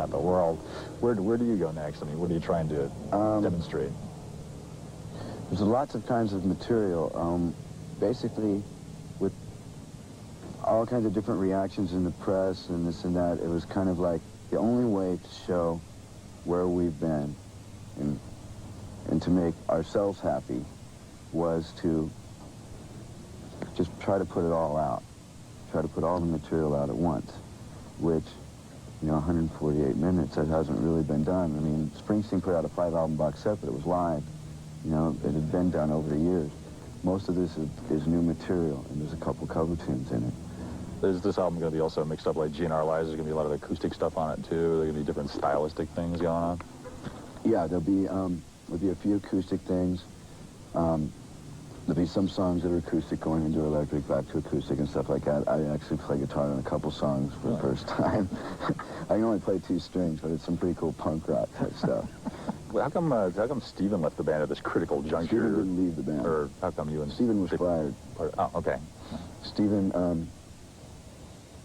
about the world. Where do you go next? I mean, what are you trying to demonstrate? There's lots of kinds of material. Basically, with all kinds of different reactions in the press and this and that, it was kind of like the only way to show where we've been and to make ourselves happy was to just try to put it all out. Try to put all the material out at once, which, 148 minutes, that hasn't really been done. I mean, Springsteen put out a 5-album box set, but it was live. It had been done over the years. Most of this is new material, and there's a couple cover tunes in it. Is this album going to be also mixed up like GNR Lives? There's going to be a lot of acoustic stuff on it, too? Are there going to be different stylistic things going on? Yeah, there'll be a few acoustic things. There'll be some songs that are acoustic going into electric, back to acoustic and stuff like that. I actually play guitar on a couple songs for the first time. I can only play 2 strings, but it's some pretty cool punk rock type stuff. Well, how come Steven left the band at this critical juncture? Steven didn't leave the band. Or how come you and Steven was fired. Oh, okay. Steven,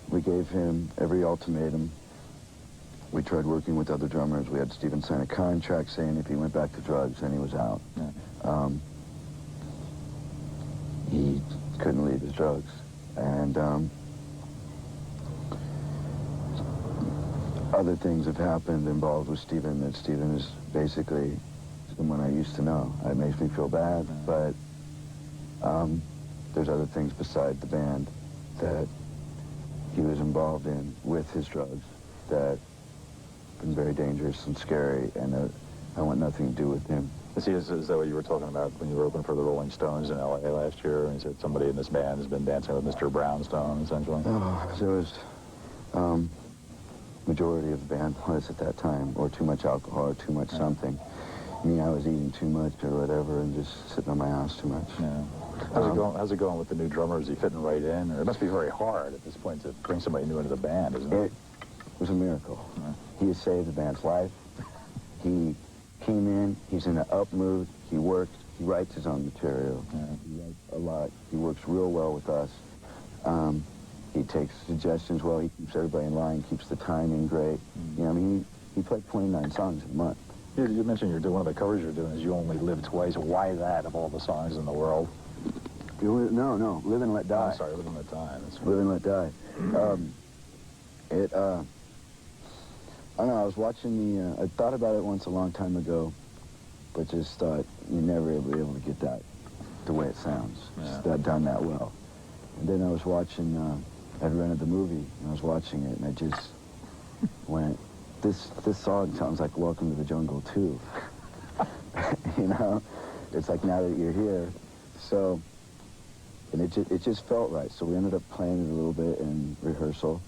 we gave him every ultimatum. We tried working with other drummers. We had Steven sign a contract saying if he went back to drugs, then he was out. Yeah. He couldn't leave his drugs. And other things have happened involved with Steven, that Steven is basically someone I used to know. It makes me feel bad, but there's other things beside the band that he was involved in with his drugs that have been very dangerous and scary, and I want nothing to do with him. Is that what you were talking about when you were opening for the Rolling Stones in L.A. last year? And you said somebody in this band has been dancing with Mr. Brownstone, essentially? Oh, there was... majority of the band was at that time, or too much alcohol, or too much something. I was eating too much or whatever, and just sitting on my ass too much. Yeah. How's it going with the new drummer? Is he fitting right in? Or it must be very hard at this point to bring somebody new into the band, isn't it? It was a miracle. Yeah. He has saved the band's life. He came in, he's in an up mood, he works, he writes his own material. Yeah. He writes a lot. He works real well with us. He takes suggestions well, he keeps everybody in line, keeps the timing great. He played 29 songs a month. You mentioned one of the covers you're doing is You Only Live Twice. Why that, of all the songs in the world? No, Live and Let Die. Oh, I'm sorry, Live and Let Die. Live and Let Die. I don't know, I was watching I thought about it once a long time ago, but just thought you'd never be able to get that the way it sounds. Yeah. It's done that well. And then I was watching, I'd rented the movie, and I was watching it, and I just went, this song sounds like Welcome to the Jungle 2. It's like now that you're here. So, and it just felt right. So we ended up playing it a little bit in rehearsal,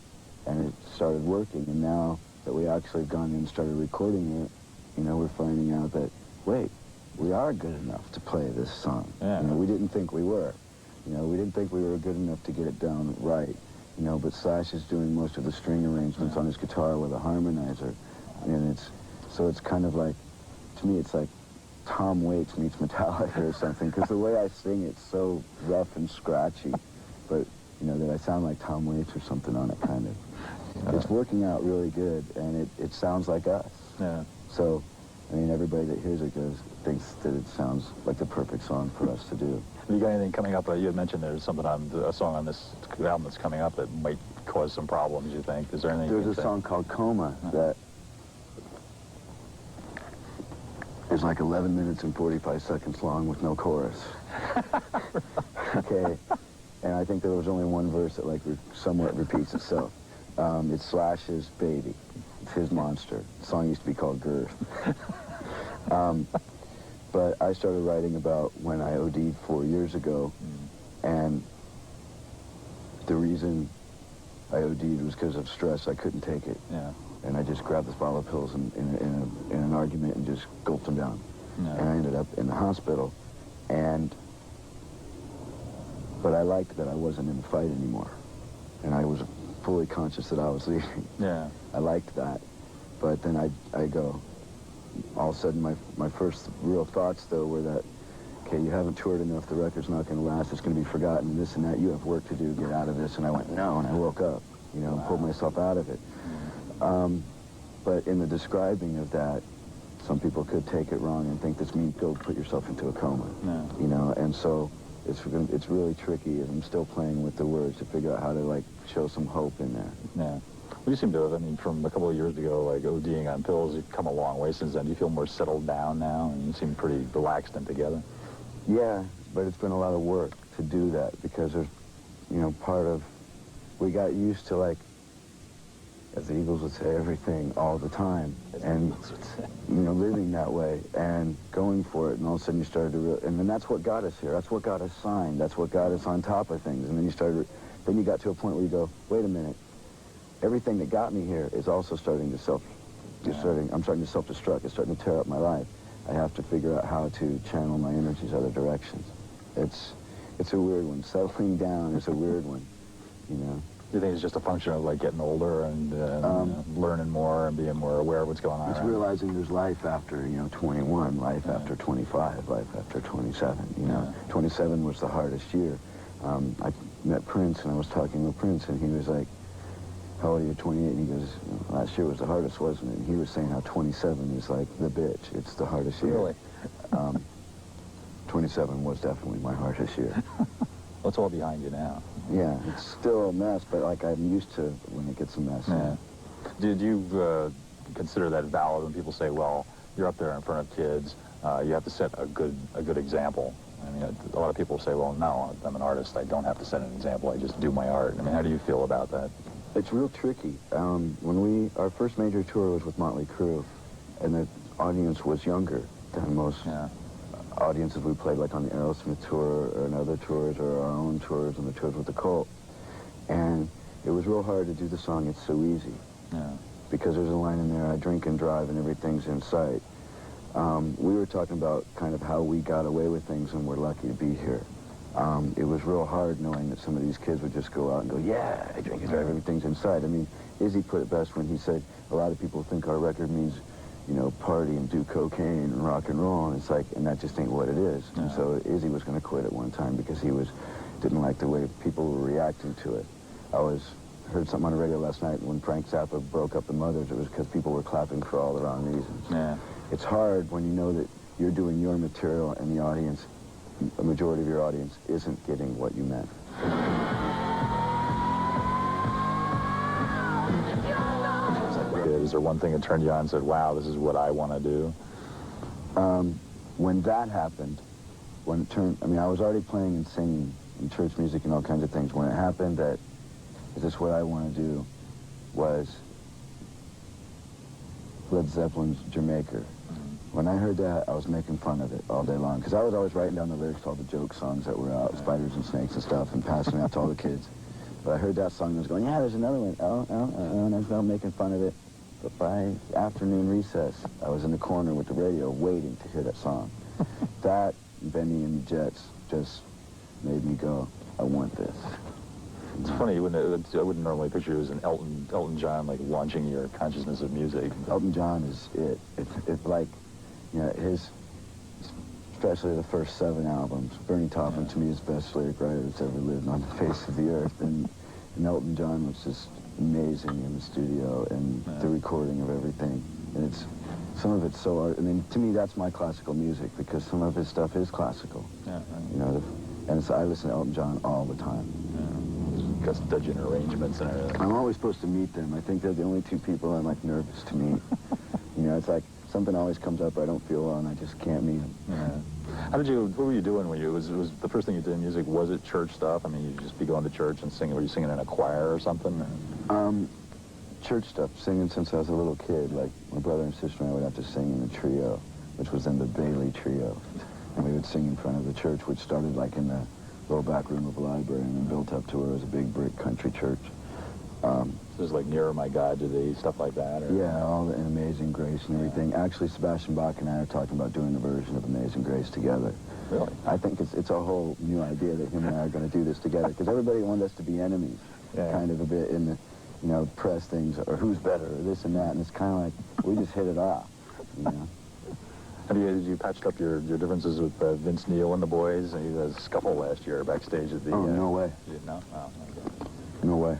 and it started working. And now that we actually have gone in and started recording it, we're finding out that, wait, we are good enough to play this song. Yeah. We didn't think we were. We didn't think we were good enough to get it down right. But Slash is doing most of the string arrangements on his guitar with a harmonizer. And it's kind of like, to me, it's like Tom Waits meets Metallica or something, because the way I sing, it's so rough and scratchy. But, that I sound like Tom Waits or something on it, kind of. It's working out really good, and it sounds like us. Yeah. So, everybody that hears it thinks that it sounds like the perfect song for us to do. Have you got anything coming up? You had mentioned there's something a song on this album that's coming up that might cause some problems, you think? Is there anything? There's a song called Coma that is like 11 minutes and 45 seconds long with no chorus. Okay. And I think there was only one verse that somewhat repeats itself. It's Slash's baby. It's his monster. The song used to be called Girth. But I started writing about when I OD'd 4 years ago, and the reason I OD'd was because of stress. I couldn't take it. Yeah. And I just grabbed this bottle of pills in an argument and just gulped them down. Yeah. And I ended up in the hospital. But I liked that I wasn't in the fight anymore. And I was fully conscious that I was leaving. Yeah. I liked that. But then I go, all of a sudden my first real thoughts, though, were that, okay, you haven't toured enough, the record's not going to last, it's going to be forgotten, and this and that, you have work to do, get out of this. And I went, no, and I woke up, wow. Pulled myself out of it. But in the describing of that, some people could take it wrong and think this means go put yourself into a coma. No. You know, and so it's really tricky, and I'm still playing with the words to figure out how to, like, show some hope in there. Yeah. Well, you seem to have, I mean, from a couple of years ago, like ODing on pills, you've come a long way since then. Do you feel more settled down now, and you seem pretty relaxed and together? Yeah, but it's been a lot of work to do that, because there's, you know, part of, we got used to, like, as the Eagles would say, everything all the time, and, you know, living that way and going for it, and all of a sudden you started to, and then that's what got us here. That's what got us signed. That's what got us on top of things. And then you got to a point where you go, wait a minute, everything that got me here is also starting to I'm starting to self-destruct. It's starting to tear up my life. I have to figure out how to channel my energies other directions. It's a weird one. Settling down is a weird one, you know. Do you think it's just a function of, like, getting older and learning more and being more aware of what's going on? It's realizing there's life after, you know, 21, life after 25, life after 27, you know. 27 was the hardest year. I met Prince, and I was talking with Prince, and he was like, how old are you, 28? And he goes, last year was the hardest, wasn't it? And he was saying how 27 is like the bitch. It's the hardest year. Really? 27 was definitely my hardest year. Well, it's all behind you now. Yeah, it's still a mess, but, like, I'm used to when it gets a mess. Yeah. Did you consider that valid when people say, well, you're up there in front of kids, you have to set a good example? I mean, a lot of people say, well, no, I'm an artist, I don't have to set an example, I just do my art. I mean, how do you feel about that? It's real tricky. Our first major tour was with Motley Crue, and the audience was younger than most audiences we played, like on the Aerosmith tour or in other tours or our own tours and the tours with the Cult. And it was real hard to do the song It's So Easy. Yeah. Because there's a line in there, I drink and drive and everything's in sight. We were talking about kind of how we got away with things and we're lucky to be here. It was real hard knowing that some of these kids would just go out and go, yeah, I drink and drive, everything's inside. I mean, Izzy put it best when he said, a lot of people think our record means, you know, party and do cocaine and rock and roll, and it's like, and that just ain't what it is. And so Izzy was going to quit at one time because he didn't like the way people were reacting to it. Heard something on the radio last night when Frank Zappa broke up the Mothers. It was because people were clapping for all the wrong reasons. Yeah. It's hard when you know that you're doing your material and the audience, a majority of your audience, isn't getting what you meant. Is there one thing that turned you on and said, wow, this is what I want to do? When that happened, when it turned, I mean, I was already playing and singing and church music and all kinds of things. When it happened that, is this what I want to do, was Led Zeppelin's Jamaica. When I heard that, I was making fun of it all day long, because I was always writing down the lyrics to all the joke songs that were out, Spiders and Snakes and stuff, and passing it out to all the kids. But I heard that song and I was going, yeah, there's another one. And I was making fun of it. But by afternoon recess, I was in the corner with the radio waiting to hear that song. That, Benny and the Jets, just made me go, I want this. It's funny, I wouldn't normally picture you as an Elton John, like, launching your consciousness of music. Elton John is it. It's like, you know, especially the first 7 albums. Bernie Taupin, to me, is the best lyric writer that's ever lived on the face of the earth. And Elton John was just amazing in the studio and the recording of everything. And some of it's so art. I mean, to me, that's my classical music, because some of his stuff is classical. Yeah, right. You know, I listen to Elton John all the time. Yeah. Custodian arrangements and everything. I'm always supposed to meet them. I think they're the only 2 people I'm, like, nervous to meet. You know, it's like something always comes up, I don't feel well, and I just can't meet them. Yeah. What were you doing when was the first thing you did in music, was it church stuff? I mean, you'd just be going to church and singing, were you singing in a choir or something? Or? Church stuff, singing since I was a little kid. Like, my brother and sister and I would have to sing in the trio, which was then the Bailey Trio. And we would sing in front of the church, which started, like, in the little back room of the library and then built up to where it was a big brick country church. So it was like Nearer My God to Thee, stuff like that? Or? Yeah, all the Amazing Grace and everything. Yeah. Actually, Sebastian Bach and I are talking about doing a version of Amazing Grace together. Really? I think it's a whole new idea that him and I are going to do this together, because everybody wanted us to be enemies, kind of a bit in the, you know, press things, or who's better, or this and that, and it's kind of like, we just hit it off, you know? Have you patched up your differences with Vince Neil and the boys? You had a scuffle last year backstage at the... Oh, no way. No? Oh, okay. No way.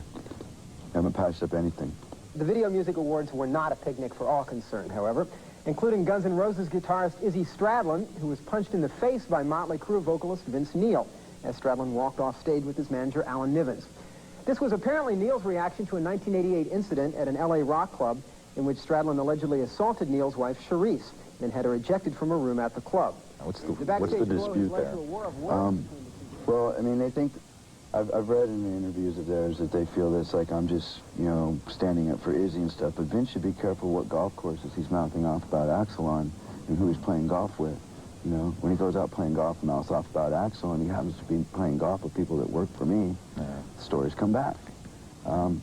I haven't patched up anything. The Video Music Awards were not a picnic for all concerned, however, including Guns N' Roses guitarist Izzy Stradlin, who was punched in the face by Motley Crue vocalist Vince Neil, as Stradlin walked off stage with his manager Alan Nivens. This was apparently Neil's reaction to a 1988 incident at an LA rock club in which Stradlin allegedly assaulted Neil's wife, Charisse, and had her ejected from a room at the club. What's the dispute there? Well, I mean, they think, I've read in the interviews of theirs that they feel that it's like I'm just, you know, standing up for Izzy and stuff, but Vince should be careful what golf courses he's mouthing off about Axl on and who he's playing golf with. You know, when he goes out playing golf and mouths off about Axl and he happens to be playing golf with people that work for me, stories come back. You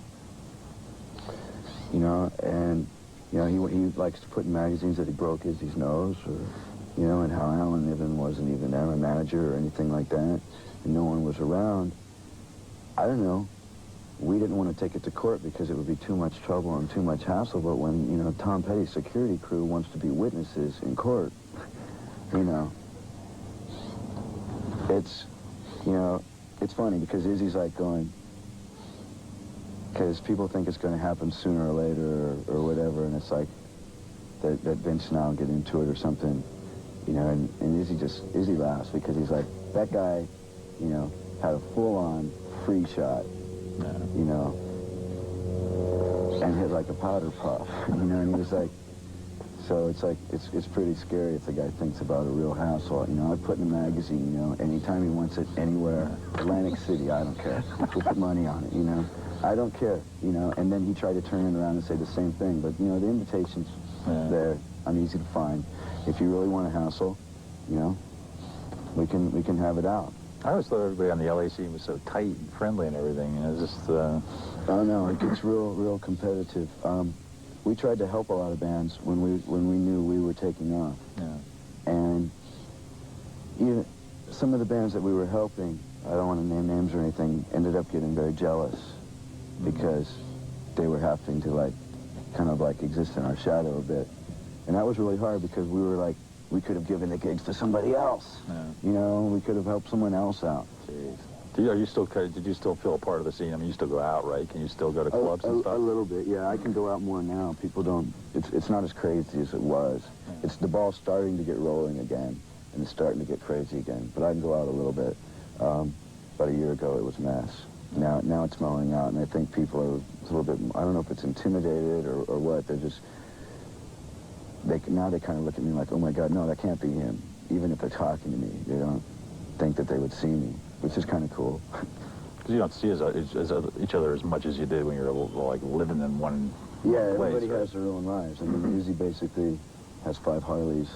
know, and, you know, he likes to put in magazines that he broke Izzy's nose, or, you know, and how Alan Niven wasn't even there, a manager or anything like that, and no one was around. I don't know. We didn't want to take it to court because it would be too much trouble and too much hassle, but when, you know, Tom Petty's security crew wants to be witnesses in court, you know, it's, you know, it's funny because Izzy's like going, because people think it's going to happen sooner or later or whatever, and it's like that Vince and I'll get into it or something, you know, and Izzy laughs because he's like, that guy, you know, had a full-on free shot, you know, and hit like a powder puff, you know, and he was like, so it's like, it's pretty scary if the guy thinks about a real hassle. You know, I put in a magazine, you know, anytime he wants it, anywhere, Atlantic City, I don't care. We'll put money on it, you know. I don't care, you know, and then he tried to turn it around and say the same thing, but, you know, the invitation's there. I'm easy to find. If you really want a hassle, you know, we can have it out. I always thought everybody on the LA scene was so tight and friendly and everything, you know, it's just... Oh, no, it gets real competitive. We tried to help a lot of bands when we knew we were taking off. Yeah. And even some of the bands that we were helping, I don't want to name names or anything, ended up getting very jealous because they were having to, like, kind of, like, exist in our shadow a bit. And that was really hard because we were, like, we could have given the gigs to somebody else. Yeah. You know, we could have helped someone else out. Jeez. Did you still feel a part of the scene? I mean, you still go out, right? Can you still go to clubs and stuff? A little bit, yeah. I can go out more now. People don't, it's not as crazy as it was. Yeah. It's the ball's starting to get rolling again, and it's starting to get crazy again. But I can go out a little bit. About a year ago, it was a mess. Now it's mellowing out, and I think people are a little bit, I don't know if it's intimidated or what. They're just, now they kind of look at me like, oh my God, no, that can't be him. Even if they're talking to me, they don't think that they would see me, which is kind of cool. Because you don't see each other as much as you did when you were like living in one place. Yeah, place, everybody has their own lives. I mean, Izzy basically has 5 Harleys,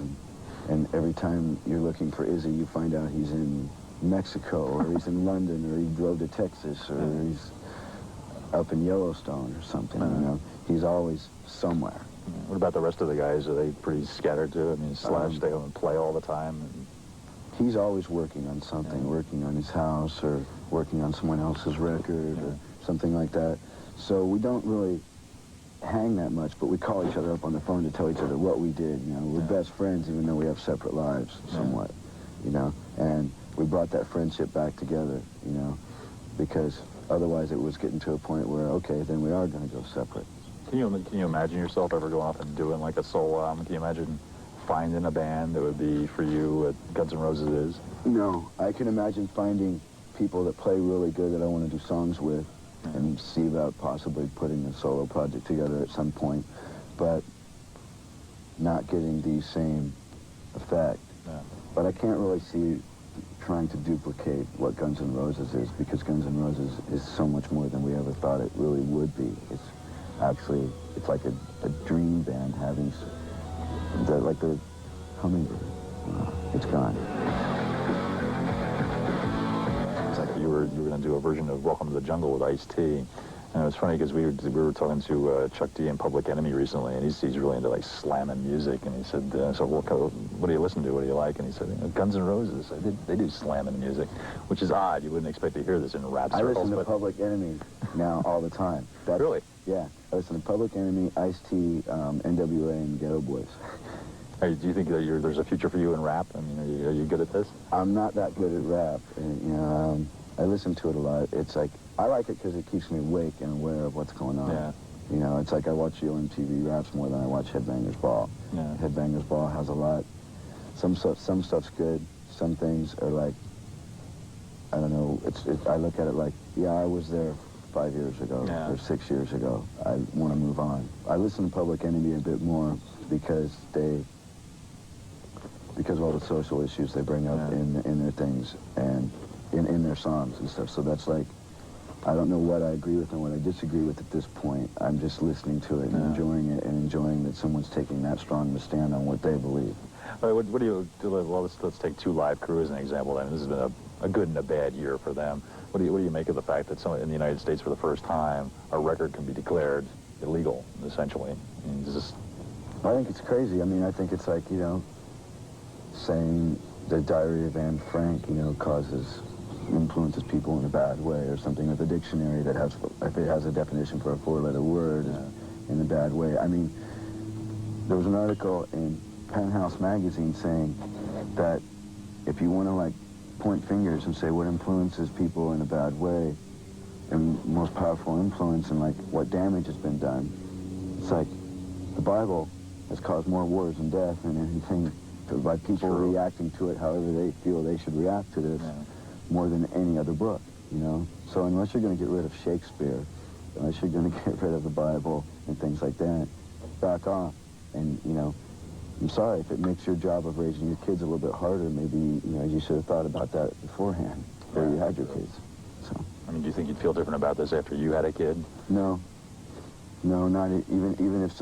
and every time you're looking for Izzy, you find out he's in Mexico, or he's in London, or he drove to Texas, or he's up in Yellowstone or something, you know. He's always somewhere. What about the rest of the guys? Are they pretty scattered too? I mean, Slash, stay home and play all the time? He's always working on something, working on his house, or working on someone else's record, or something like that. So we don't really hang that much, but we call each other up on the phone to tell each other what we did. You know, we're best friends even though we have separate lives, somewhat, you know. And we brought that friendship back together, you know, because otherwise it was getting to a point where, okay, then we are going to go separate. Can you imagine yourself ever going off and doing like a solo album? Can you imagine finding a band that would be for you what Guns N' Roses is? No, I can imagine finding people that play really good that I want to do songs with and see about possibly putting a solo project together at some point, but not getting the same effect. Yeah. But I can't really see trying to duplicate what Guns N' Roses is, because Guns N' Roses is so much more than we ever thought it really would be. It's actually, it's like a dream band having like the hummingbird. It's gone. It's like you were going to do a version of Welcome to the Jungle with Ice-T. And it was funny because we were talking to Chuck D in Public Enemy recently, and he's really into like slamming music. And he said, so what do you listen to? What do you like? And he said, Guns N' Roses. They do slamming music, which is odd. You wouldn't expect to hear this in rap circles. I listen to Public Enemy now all the time. Really? Yeah. I listen to Public Enemy, Ice-T, NWA, and Ghetto Boys. Hey, do you think that there's a future for you in rap? I mean, are you good at this? I'm not that good at rap. And, you know, I listen to it a lot. It's like, I like it because it keeps me awake and aware of what's going on. Yeah. You know, it's like I watch the MTV raps more than I watch Headbangers Ball. Yeah. Headbangers Ball has a lot. Some stuff's good. Some things are like, I don't know. I look at it like, yeah, I was there 5 years ago or 6 years ago. I want to move on. I listen to Public Enemy a bit more because of all the social issues they bring up in their things and in their songs and stuff. So that's like, I don't know what I agree with and what I disagree with at this point. I'm just listening to it and enjoying it and enjoying that someone's taking that strong of a stand on what they believe. What do you do? Well, let's take Two Live Crew as an example. I mean, this has been a good and a bad year for them. What do you make of the fact that in the United States for the first time a record can be declared illegal, essentially? I mean, I think it's crazy. I mean, I think it's like, you know, saying the Diary of Anne Frank, you know, influences people in a bad way, or something with a dictionary that if it has a definition for a four-letter word in a bad way. I mean, there was an article in Penthouse magazine saying that if you want to like point fingers and say what influences people in a bad way and most powerful influence and like what damage has been done, it's like the Bible has caused more wars and death and anything by people reacting to it however they feel they should react to this more than any other book, you know? So unless you're going to get rid of Shakespeare, unless you're going to get rid of the Bible and things like that, back off. And, you know, I'm sorry if it makes your job of raising your kids a little bit harder. Maybe, you know, you should have thought about that beforehand before you had your kids. So. I mean, do you think you'd feel different about this after you had a kid? No. No, not even if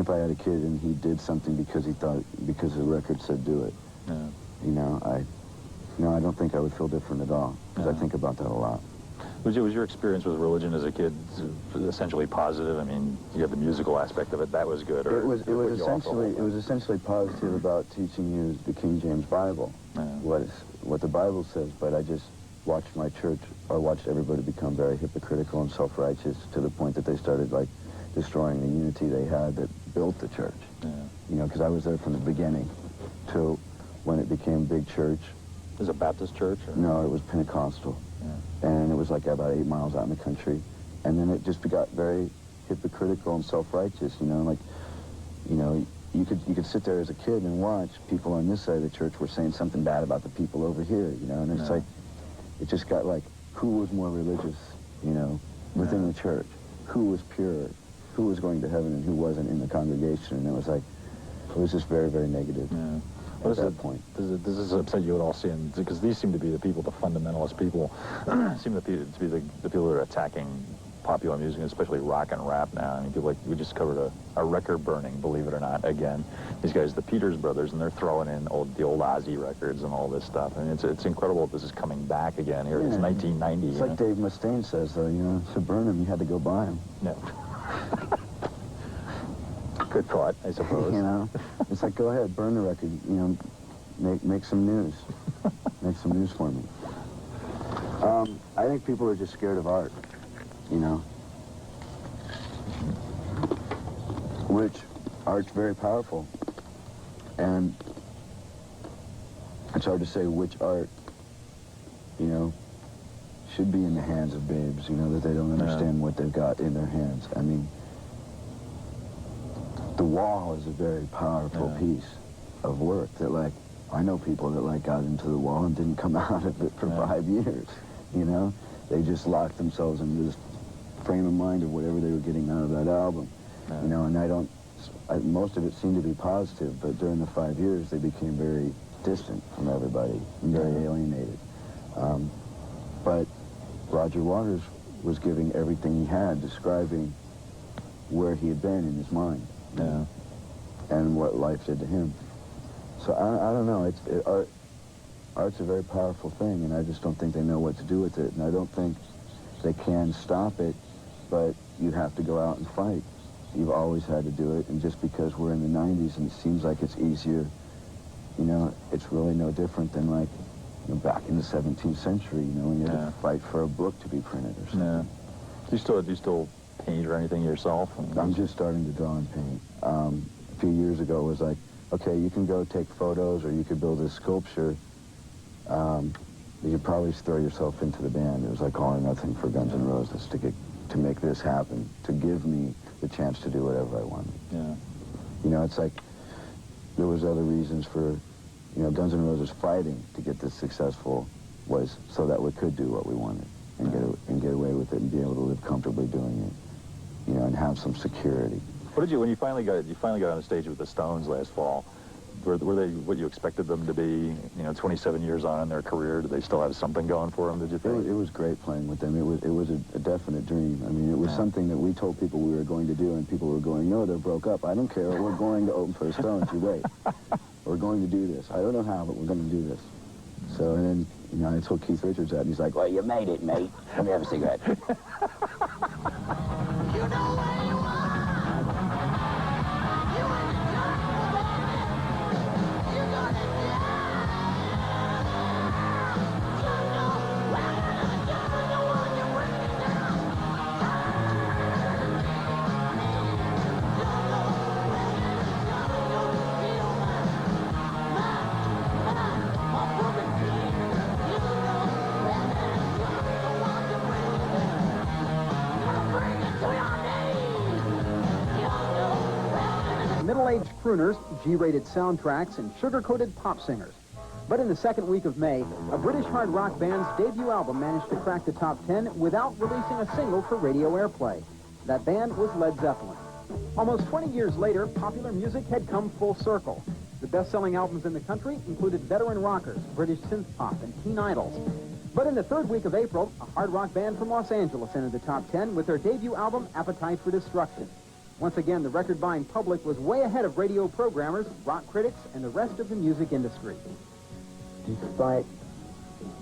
I had a kid and he did something because the record said do it. Yeah. You know, I don't think I would feel different at all, because I think about that a lot. Was your experience with religion as a kid essentially positive? I mean, you have the musical aspect of it. That was good. Or it was essentially positive about teaching you the King James Bible, what the Bible says. But I just watched my church, or watched everybody become very hypocritical and self-righteous to the point that they started like destroying the unity they had that built the church. Yeah. You know, because I was there from the beginning till when it became big church. Is it a Baptist church? Or? No, it was Pentecostal. Yeah. And it was like about 8 miles out in the country. And then it just got very hypocritical and self-righteous, you know, like, you know, you could sit there as a kid and watch people on this side of the church were saying something bad about the people over here, you know, and it's like, it just got like, who was more religious, you know, within the church? Who was pure? Who was going to heaven and who wasn't in the congregation? And it was like, it was just very, very negative. Yeah. At that point. Does this upset you at all, seeing, because these seem to be the people, the fundamentalist people, seem to be the people that are attacking popular music, especially rock and rap now. I mean, people like, we just covered a record burning, believe it or not, again. These guys, the Peters brothers, and they're throwing in the old Ozzy records and all this stuff. And it's incredible that this is coming back again here. It's 1990. It's like Dave Mustaine says, though, you know, to burn them, you had to go buy them. No. Good thought, I suppose. You know, it's like, go ahead, burn the record, you know, make some news. Make some news for me. I think people are just scared of art, you know. Which, art's very powerful. And it's hard to say which art, you know, should be in the hands of babes, you know, that they don't understand what they've got in their hands. I mean, The Wall is a very powerful piece of work that, like, I know people that, like, got into The Wall and didn't come out of it for 5 years, you know? They just locked themselves into this frame of mind of whatever they were getting out of that album, you know, and most of it seemed to be positive, but during the 5 years, they became very distant from everybody and very alienated. But Roger Waters was giving everything he had, describing where he had been in his mind. And what life did to him. So I don't know. Art's a very powerful thing, and I just don't think they know what to do with it. And I don't think they can stop it, but you have to go out and fight. You've always had to do it, and just because we're in the 90s and it seems like it's easier, you know, it's really no different than, like, you know, back in the 17th century, you know, when you had to fight for a book to be printed or something. Do you still paint or anything yourself? I'm just starting to draw and paint. A few years ago, it was like, okay, you can go take photos or you could build a sculpture. You could probably throw yourself into the band. It was like all or nothing for Guns N' Roses to get to make this happen, to give me the chance to do whatever I wanted. Yeah. You know, it's like there was other reasons for, you know, Guns N' Roses fighting to get this successful was so that we could do what we wanted and get away with it and be able to live comfortably doing it, you know, and have some security. What did you, when you finally got on the stage with the Stones last fall, were they what you expected them to be, you know, 27 years on in their career? Did they still have something going for them, did you think? It was great playing with them. It was a definite dream. I mean, it was something that we told people we were going to do, and people were going, no, they're broke up. I don't care. We're going to open for the Stones. You wait. We're going to do this. I don't know how, but we're going to do this. So, and then, you know, I told Keith Richards that, and he's like, well, you made it, mate. Let me have a cigarette. You know where you are. You ain't done, you're gonna die. You know where you're the one you're bringing down. You know where you're feel my perfect dream. You know where you're the one you're bringing down. Bring it to your knees. You know where. Middle-aged crooners, G-rated soundtracks, and sugar-coated pop singers. But in the second week of May, a British hard rock band's debut album managed to crack the top 10 without releasing a single for radio airplay. That band was Led Zeppelin. Almost 20 years later, popular music had come full circle. The best-selling albums in the country included veteran rockers, British synth pop, and teen idols. But in the third week of April, a hard rock band from Los Angeles entered the top 10 with their debut album, Appetite for Destruction. Once again, the record-buying public was way ahead of radio programmers, rock critics, and the rest of the music industry. Despite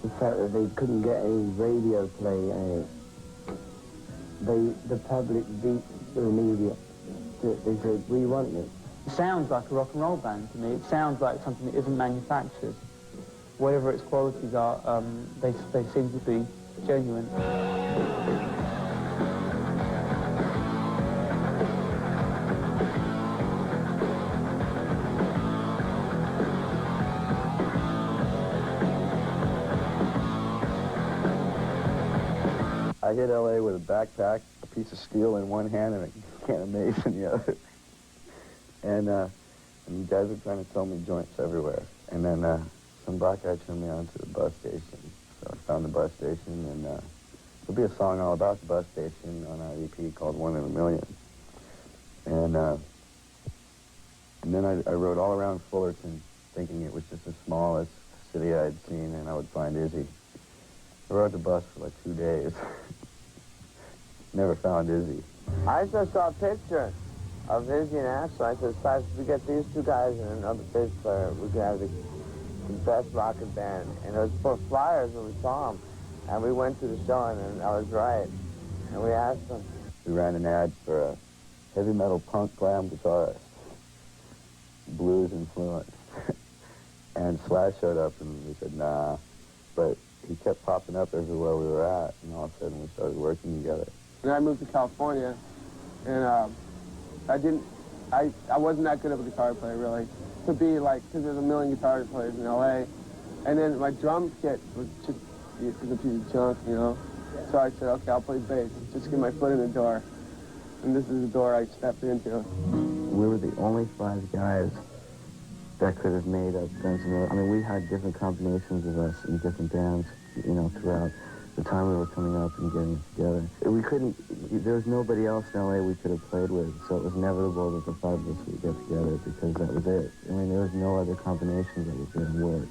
the fact that they couldn't get any radio play, the public beat the media. They said, we want this. It sounds like a rock and roll band to me. It sounds like something that isn't manufactured. Whatever its qualities are, they seem to be genuine. I hit L.A. with a backpack, a piece of steel in one hand, and a can of mace in the other. And you guys were trying to sell me joints everywhere. And then some black guy turned me on to the bus station. So I found the bus station, and there'll be a song all about the bus station on our EP called One in a Million. And then I rode all around Fullerton, thinking it was just the smallest city I'd seen, and I would find Izzy. I rode the bus for like 2 days. Never found Izzy. I just saw a picture of Izzy and Axel. I said, "If we get these two guys and another bass player, we could have the best rocket band." And it was for flyers when we saw them. And we went to the show, and I was right. And we asked them. We ran an ad for a heavy metal punk glam guitarist, blues influenced. And Slash showed up, and we said, nah. But he kept popping up everywhere we were at, and all of a sudden we started working together. Then I moved to California, and I wasn't that good of a guitar player, really, to be like, because there's a million guitar players in L.A., and then my drum kit was just a piece of junk, you know? So I said, okay, I'll play bass, just get my foot in the door. And this is the door I stepped into. We were the only 5 guys that could have made up Guns N' Roses. I mean, we had different combinations of us in different bands, you know, throughout the time we were coming up and getting together. We couldn't, there was nobody else in L.A. we could have played with, so it was inevitable that the 5 of us would get together because that was it. I mean, there was no other combinations that was going to work.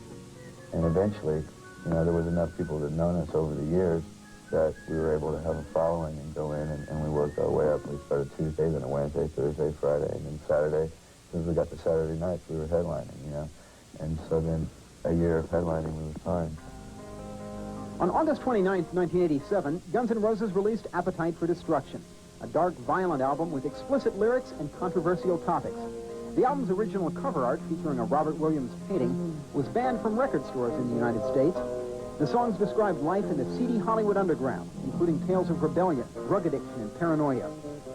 And eventually, you know, there was enough people that had known us over the years that we were able to have a following and go in, and we worked our way up. We started Tuesday, then a Wednesday, Thursday, Friday, and then Saturday. As soon as we got to Saturday nights, we were headlining, you know. And so then a year of headlining, we were fine. On August 29, 1987, Guns N' Roses released Appetite for Destruction, a dark, violent album with explicit lyrics and controversial topics. The album's original cover art, featuring a Robert Williams painting, was banned from record stores in the United States. The songs described life in the seedy Hollywood underground, including tales of rebellion, drug addiction, and paranoia.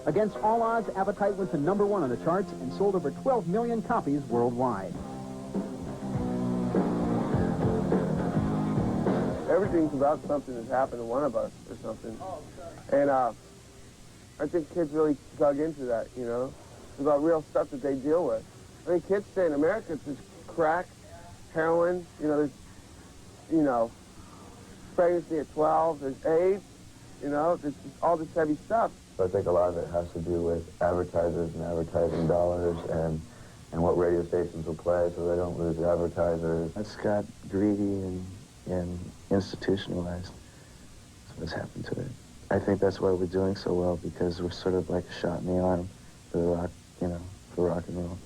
Against all odds, Appetite went to #1 on the charts and sold over 12 million copies worldwide. Everything's about something that's happened to one of us or something. And I think kids really dug into that, you know? It's about real stuff that they deal with. I mean, kids today in America, there's crack, heroin, you know, there's, pregnancy at 12, there's AIDS, there's just all this heavy stuff. I think a lot of it has to do with advertisers and advertising dollars and what radio stations will play so they don't lose advertisers. It's got greedy and institutionalized. That's what's happened to it. I think that's why we're doing so well, because we're sort of like a shot in the arm for the rock, for rock and roll.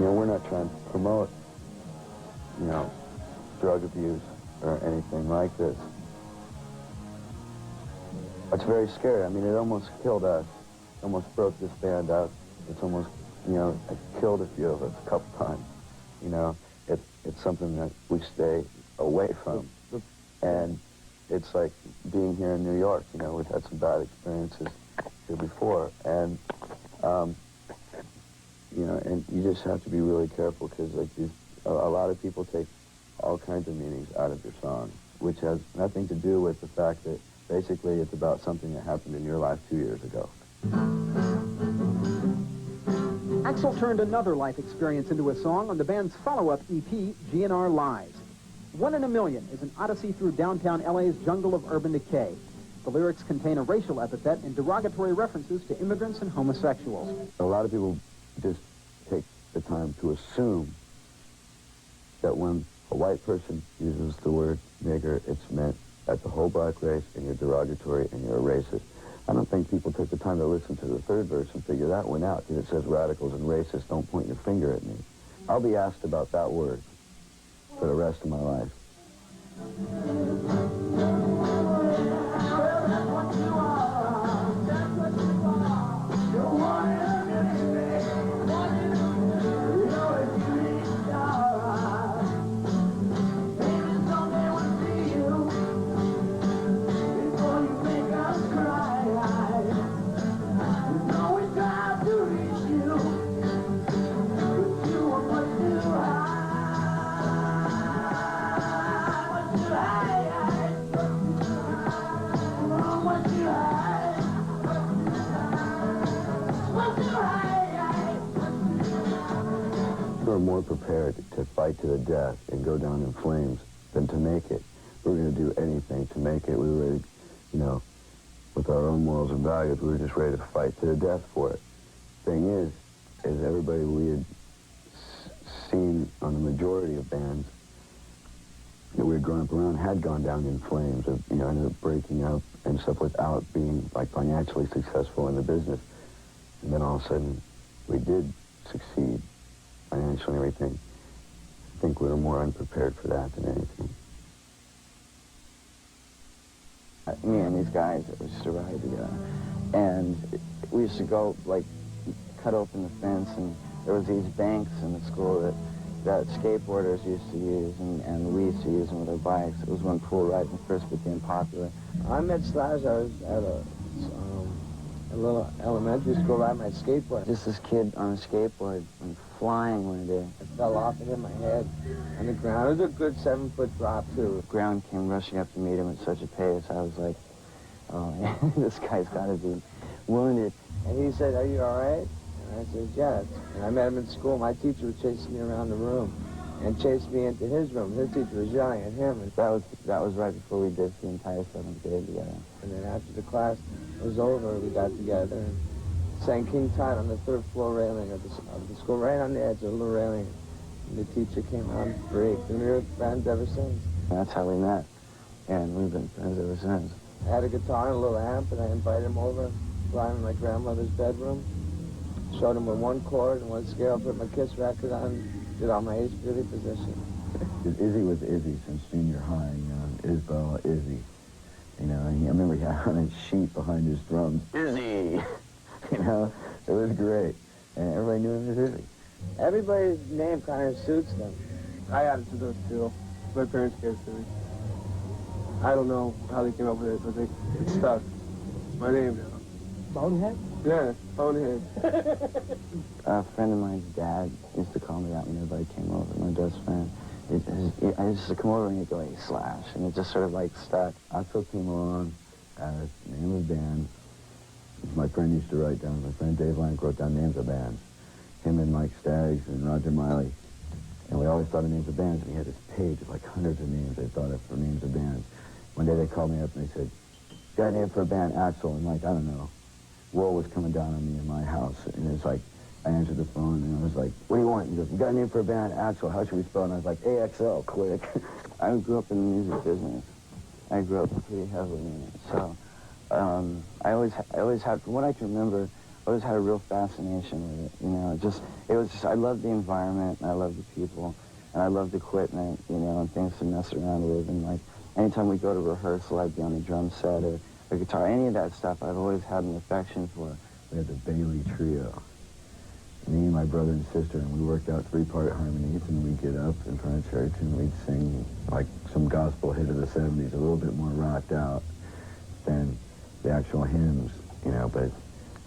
We're not trying to promote, drug abuse or anything like this. It's very scary. I mean, it almost killed us. It almost broke this band up. It's almost, it killed a few of us a couple times. It's something that we stay away from. And it's like being here in New York, we've had some bad experiences here before. And, and you just have to be really careful because, a lot of people take all kinds of meanings out of your song, which has nothing to do with the fact that basically it's about something that happened in your life 2 years ago. Axl turned another life experience into a song on the band's follow-up EP, GNR Lies. 1 in a Million is an odyssey through downtown LA's jungle of urban decay. The lyrics contain a racial epithet and derogatory references to immigrants and homosexuals. A lot of people just take the time to assume that when a white person uses the word nigger, it's meant at the whole black race, and you're derogatory and you're a racist. I don't think people took the time to listen to the third verse and figure that one out, because it says radicals and racists, don't point your finger at me. I'll be asked about that word for the rest of my life. We're more prepared to fight to the death and go down in flames than to make it. We were going to do anything to make it. We were ready, with our own morals and values, we were just ready to fight to the death for it. Thing is everybody we had seen on the majority of bands that we had grown up around had gone down in flames, or, ended up breaking up and stuff without being, financially successful in the business. And then all of a sudden, we did succeed financially and everything. I think we were more unprepared for that than anything. Me and these guys, it was just a ride together. And we used to go, cut open the fence, and there was these banks in the school that skateboarders used to use, and we used to use them with our bikes. It was when pool riding first became popular. I met Slash, I was at a little elementary school riding my skateboard. Just this kid on a skateboard went flying one day. I fell off and hit my head on the ground. It was a good 7-foot drop, too. The ground came rushing up to meet him at such a pace. I was like, oh, man, this guy's got to be wounded. And he said, are you all right? And I said, yes. And I met him in school. My teacher was chasing me around the room and chased me into his room. His teacher was yelling at him. And that was right before we did the entire 7th grade together. And then after the class was over, we got together and sang King Tut on the 3rd floor railing of the school, right on the edge of the little railing. And the teacher came out and freaked, and we were friends ever since. That's how we met, and we've been friends ever since. I had a guitar and a little amp, and I invited him over, brought him in my grandmother's bedroom, showed him with 1 chord and 1 scale, put my Kiss record on, did all my Ace Beauty position. Izzy was Izzy since junior high, Isbell, Izzy. And I remember he had on a sheet behind his drums, Izzy! It was great. And everybody knew him as Izzy. Everybody's name kind of suits them. I added to those, too. My parents gave it to me. I don't know how they came up with it, but it stuck. My name now. Bonehead? Yeah, Bonehead. A friend of mine's dad used to call me that whenever I came over, my best friend. I used to come over and he'd go, hey, Slash, and it just sort of like stuck. I took him along, name of the band. My friend used to write down, my friend Dave Lank wrote down names of bands. Him and Mike Staggs and Roger Miley. And we always thought of names of bands, and we had this page of like hundreds of names they thought of for names of bands. One day they called me up and they said, got a name for a band, Axel, and like, I don't know. War was coming down on me in my house, and it's like, I answered the phone, and I was like, what do you want? He goes, you got a name for a band, Axel, how should we spell it? And I was like, AXL, quick. I grew up in the music business. I grew up pretty heavily in it, so I always had, from what I can remember, I always had a real fascination with it, you know, I loved the environment, and I loved the people, and I loved equipment, you know, and things to mess around with, and like, anytime we go to rehearsal, I'd be on a drum set or a guitar, any of that stuff, I've always had an affection for. We had the Bailey Trio. Me, my brother, and sister, and we worked out 3-part harmonies, and we'd get up in front of church, and we'd sing, like, some gospel hit of the 70s, a little bit more rocked out than the actual hymns, you know, but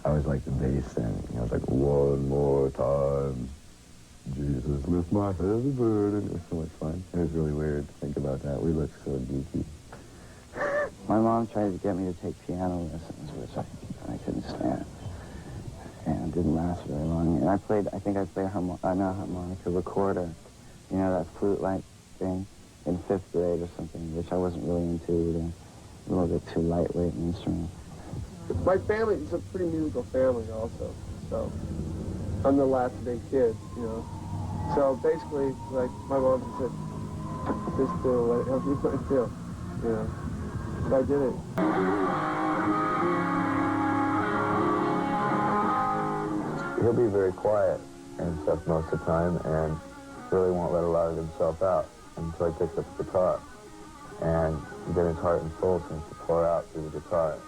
I always liked the bass then. You know, I was like, one more time, Jesus, lift my heavy burden. It was so much fun. It was really weird to think about that. We looked so geeky. My mom tried to get me to take piano lessons, which I couldn't stand. And it didn't last very long. And I think I played not harmonica, recorder. You know, that flute-like thing in 5th grade or something, which I wasn't really into either. A little bit too lightweight an instrument. My family is a pretty musical family also, so I'm the last big kid, you know. So basically, like, my mom said, just do whatever you want to do, you know. So I did it. He'll be very quiet and stuff most of the time, and really won't let a lot of himself out until he picks up the guitar. And then his heart and soul seems to pour out through the guitar.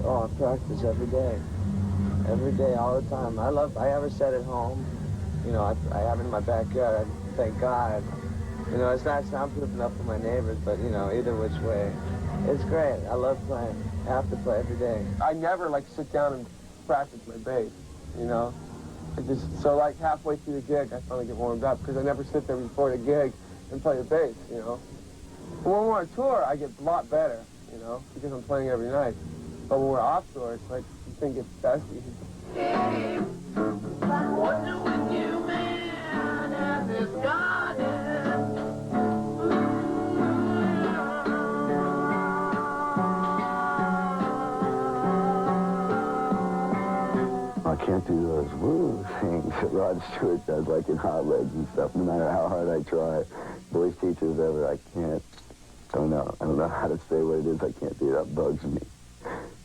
Oh, I practice every day. Every day, all the time. I have a set at home. You know, I have it in my backyard, thank God. You know, it's not soundproof enough for my neighbors, but, you know, either which way. It's great. I love playing. I have to play every day. I never, like, sit down and practice my bass, you know? So, like, halfway through the gig, I finally get warmed up, because I never sit there before the gig and play the bass, you know? But when we're on tour, I get a lot better, you know, because I'm playing every night. But when we're off tour, it's like, you think it's dusty. I can't do those woo things that Rod Stewart does, like in Hot Legs and stuff, no matter how hard I try. Voice teachers ever, I can't. I don't know how to say what it is. I can't do that. Bugs me.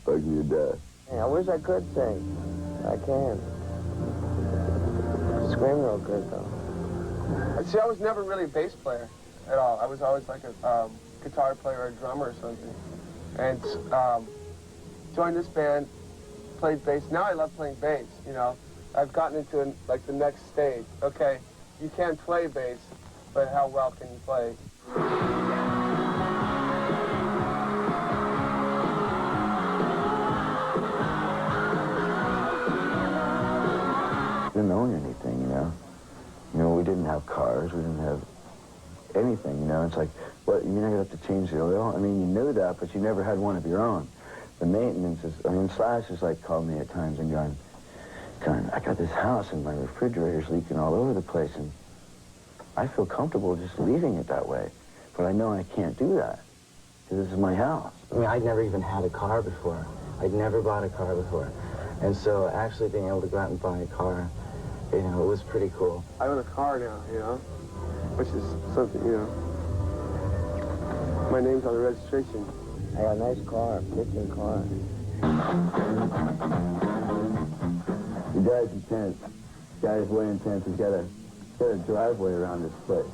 Bugs me to death. Hey, I wish I could sing. I can't. Scream real good, though. See, I was never really a bass player at all. I was always like a guitar player or a drummer or something. And joined this band, played bass. Now I love playing bass, you know. I've gotten into, like, the next stage. Okay, you can play bass, but how well can you play? Didn't own anything, you know. You know, we didn't have cars, we didn't have anything, you know. It's like, what, you're not gonna have to change the oil? I mean, you knew that, but you never had one of your own. The maintenance is, I mean, Slash has, like, called me at times and gone, I got this house and my refrigerator's leaking all over the place, and I feel comfortable just leaving it that way. But I know I can't do that, because this is my house. I mean, I'd never even had a car before. I'd never bought a car before. And so actually being able to go out and buy a car, you know, it was pretty cool. I own a car now, you know, which is something, you know. My name's on the registration. I got a nice car, 15 car. The guy's intense. The guy's way intense. He's got a driveway around this place.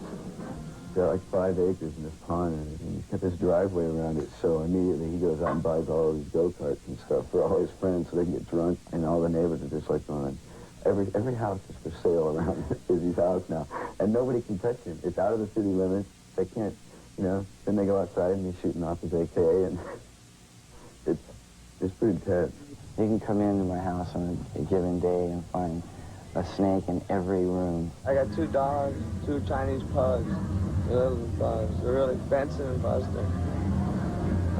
got like 5 acres in this pond, and he's got this driveway around it, so immediately he goes out and buys all these go-karts and stuff for all his friends so they can get drunk, and all the neighbors are just like going, every house is for sale around Izzy's house now, and nobody can touch him. It's out of the city limits. They can't, you know, then they go outside and he's shooting off his AK, and it's pretty intense. You can come into my house on a given day and find a snake in every room. I got 2 dogs, 2 Chinese pugs, little dogs. They're really Benson and Buster.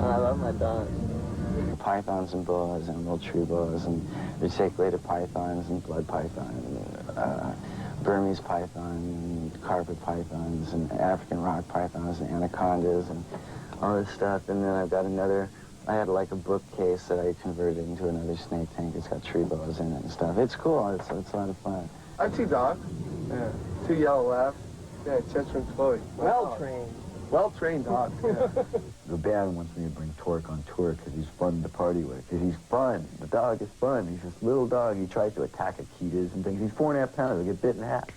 I love my dogs. Pythons and boas and little tree boas and reticulated pythons and blood python, and, Burmese python and carpet pythons and African rock pythons and anacondas and all this stuff. And then I've got I had like a bookcase that I converted into another snake tank. It's got tree boas in it and stuff. It's cool. It's a lot of fun. I have 2 dogs. Yeah. 2 yellow labs. Yeah, Chester and Chloe. Well-trained. Well-trained dogs, yeah. The band wants me to bring Torque on tour because he's fun to party with. Because he's fun. The dog is fun. He's this little dog. He tries to attack Akitas and things. He's 4.5 pounds. He'll get bit in half.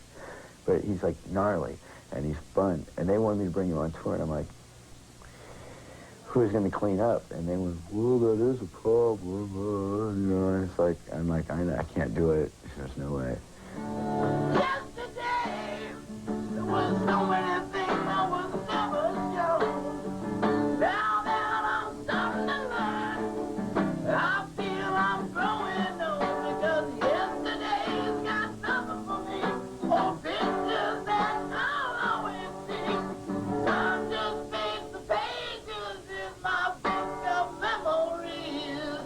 But he's like gnarly, and he's fun. And they wanted me to bring him on tour, and I'm like, who's going to clean up? And they went, well, that is a problem. You know, and it's like, I'm like, I can't do it. There's no way. Yesterday, there was so many things I was never shown. Now that I'm starting to learn, I feel I'm growing old because yesterday's got nothing for me. Or pictures that I'll always see. Time just fades the pages in my book of memories.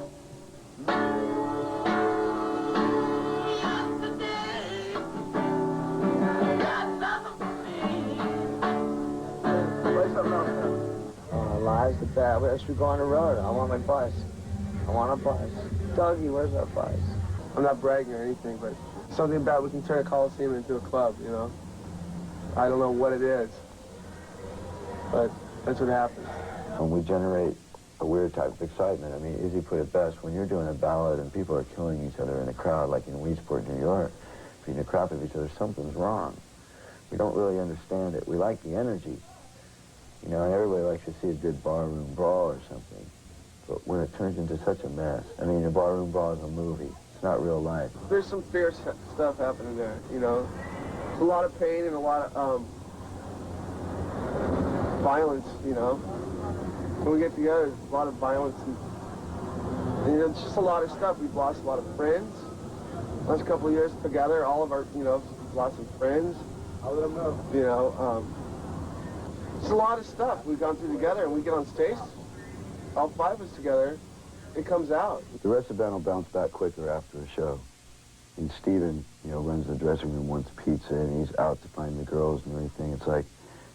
Yesterday got nothing for me. Play something else now. Lives the bad. Where should we go on the road? I want my bus. I want a bus. Dougie, where's our bus? I'm not bragging or anything, but something about we can turn a Coliseum into a club, you know? I don't know what it is, but that's what happens. And we generate a weird type of excitement. I mean, Izzy put it best. When you're doing a ballad and people are killing each other in a crowd, like in Weedsport, New York, beating the crap out of each other, something's wrong. We don't really understand it. We like the energy. You know, and everybody likes to see a good barroom brawl or something. But when it turns into such a mess, I mean, a barroom brawl is a movie. It's not real life. There's some fierce stuff happening there, you know? There's a lot of pain and a lot of violence, you know? When we get together, there's a lot of violence and you know, it's just a lot of stuff. We've lost a lot of friends. Last couple of years together, all of our, you know, we've lost some friends. I'll let them know. You know, it's a lot of stuff we've gone through together, and we get on stage, all 5 of us together, it comes out. The rest of the band will bounce back quicker after a show. And Steven, you know, runs the dressing room, wants pizza, and he's out to find the girls and everything. It's like,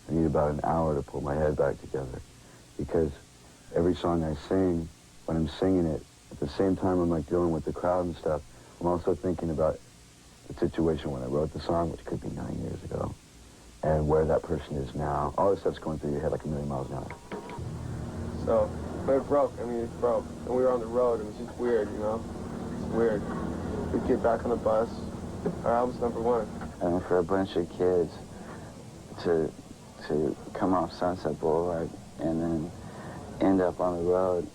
I need about an hour to pull my head back together. Because every song I sing, when I'm singing it, at the same time I'm like dealing with the crowd and stuff, I'm also thinking about the situation when I wrote the song, which could be 9 years ago, and where that person is now. All this stuff's going through your head like a million miles an hour. So, but it broke. I mean, it broke. And we were on the road. It was just weird, you know? It's weird. We'd get back on the bus. Our album's #1. And for a bunch of kids to come off Sunset Boulevard and then end up on the road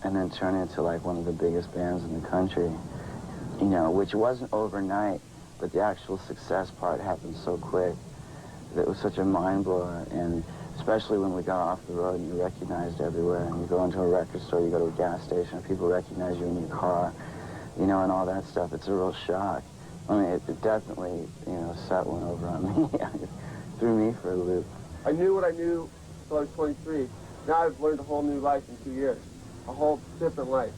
and then turn into like one of the biggest bands in the country, you know, which wasn't overnight, but the actual success part happened so quick that it was such a mind blower. And especially when we got off the road and you're recognized everywhere, and you go into a record store, you go to a gas station, and people recognize you in your car, you know, and all that stuff. It's a real shock. I mean, it definitely, you know, set one over on me. It threw me for a loop. I knew what I knew until I was 23. Now I've learned a whole new life in 2 years. A whole different life,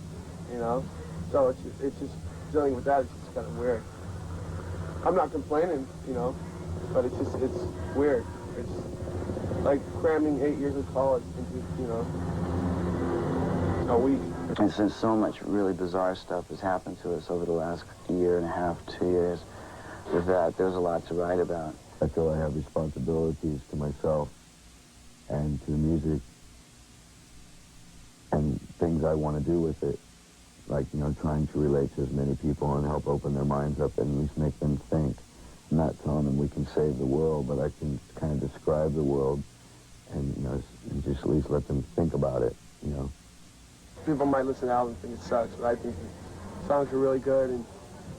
you know? So it's just dealing with that is just kind of weird. I'm not complaining, you know, but it's weird. It's like cramming 8 years of college into, you know, a week. And since so much really bizarre stuff has happened to us over the last 1.5 years, 2 years, with that, there's a lot to write about. I feel I have responsibilities to myself and to the music and things I want to do with it. Like, you know, trying to relate to as many people and help open their minds up and at least make them think. I'm not telling them we can save the world, but I can kind of describe the world and, you know, and just at least let them think about it, you know. People might listen to the album and think it sucks, but I think the songs are really good, and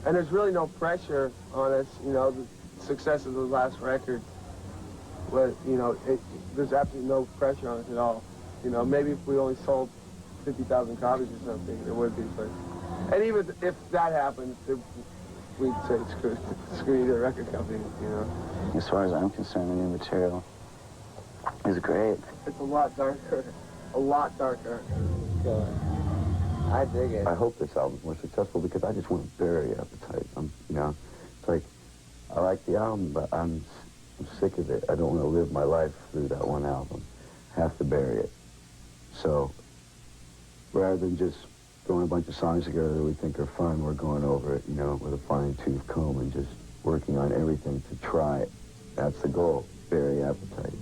there's really no pressure on us, you know, the success of the last record, but, you know, there's absolutely no pressure on us at all. You know, maybe if we only sold 50,000 copies or something, there would be, but, and even if that happened, we'd say screw you to the record company, you know. As far as I'm concerned, the new material is great. It's a lot darker, a lot darker. I dig it. I hope this album's more successful because I just want to bury Appetite. You know, it's like, I like the album, but I'm sick of it. I don't want to live my life through that one album. I have to bury it. So, rather than just throwing a bunch of songs together that we think are fun, we're going over it, you know, with a fine-tooth comb and just working on everything to try it. That's the goal, bury Appetite.